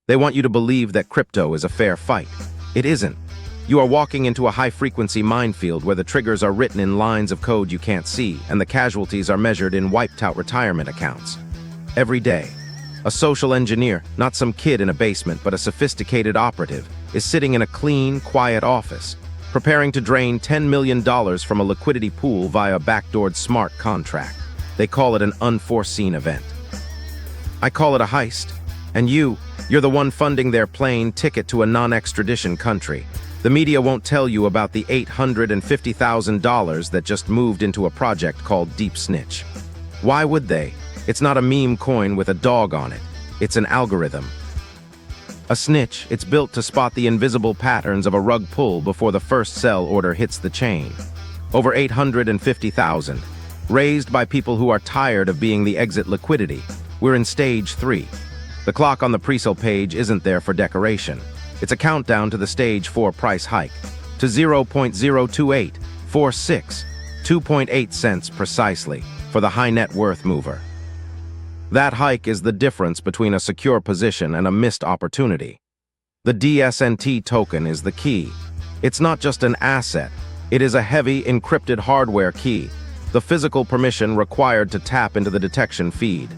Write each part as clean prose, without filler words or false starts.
They want you to believe that crypto is a fair fight. It isn't. You are walking into a high-frequency minefield where the triggers are written in lines of code you can't see, and the casualties are measured in wiped-out retirement accounts. Every day, a social engineer, not some kid in a basement, but a sophisticated operative, is sitting in a clean, quiet office, preparing to drain $10 million from a liquidity pool via a backdoored smart contract. They call it an unforeseen event. I call it a heist. And you're the one funding their plane ticket to a non-extradition country. The media won't tell you about the $850,000 that just moved into a project called Deep Snitch. Why would they? It's not a meme coin with a dog on it. It's an algorithm. A snitch, it's built to spot the invisible patterns of a rug pull before the first sell order hits the chain. Over $850,000. Raised by people who are tired of being the exit liquidity. We're in stage 3. The clock on the pre-sale page isn't there for decoration. It's a countdown to the stage 4 price hike, to 0.02846, 2.8 cents precisely, for the high net worth mover. That hike is the difference between a secure position and a missed opportunity. The DSNT token is the key. It's not just an asset, it is a heavy encrypted hardware key, the physical permission required to tap into the detection feed.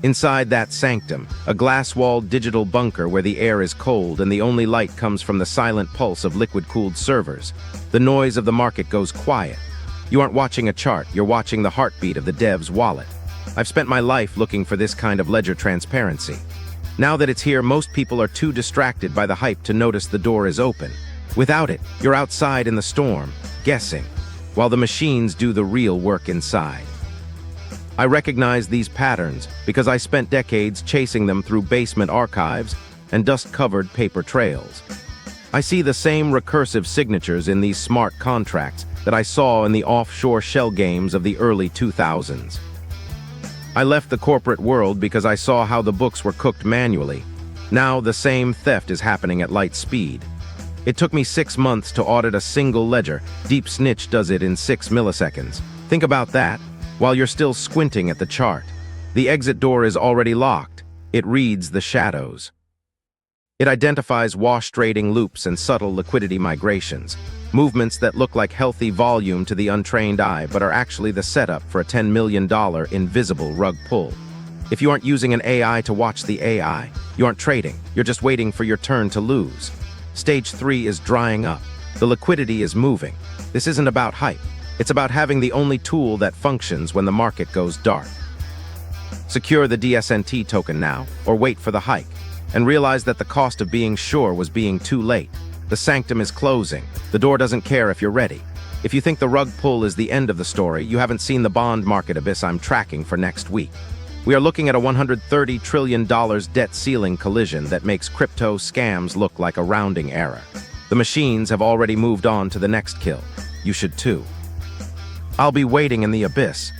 Inside that sanctum, a glass-walled digital bunker where the air is cold and the only light comes from the silent pulse of liquid-cooled servers. The noise of the market goes quiet. You aren't watching a chart, you're watching the heartbeat of the dev's wallet. I've spent my life looking for this kind of ledger transparency. Now that it's here, most people are too distracted by the hype to notice the door is open. Without it, you're outside in the storm, guessing, while the machines do the real work inside. I recognize these patterns because I spent decades chasing them through basement archives and dust-covered paper trails. I see the same recursive signatures in these smart contracts that I saw in the offshore shell games of the early 2000s. I left the corporate world because I saw how the books were cooked manually. Now the same theft is happening at light speed. It took me 6 months to audit a single ledger. Deep Snitch does it in 6 milliseconds. Think about that. While you're still squinting at the chart, the exit door is already locked. It reads the shadows. It identifies wash trading loops and subtle liquidity migrations, movements that look like healthy volume to the untrained eye but are actually the setup for a $10 million invisible rug pull. If you aren't using an AI to watch the AI, you aren't trading, you're just waiting for your turn to lose. Stage 3 is drying up. The liquidity is moving. This isn't about hype. It's about having the only tool that functions when the market goes dark. Secure the DSNT token now, or wait for the hike, and realize that the cost of being sure was being too late. The sanctum is closing. The door doesn't care if you're ready. If you think the rug pull is the end of the story, you haven't seen the bond market abyss I'm tracking for next week. We are looking at a $130 trillion debt ceiling collision that makes crypto scams look like a rounding error. The machines have already moved on to the next kill. You should too. I'll be waiting in the abyss,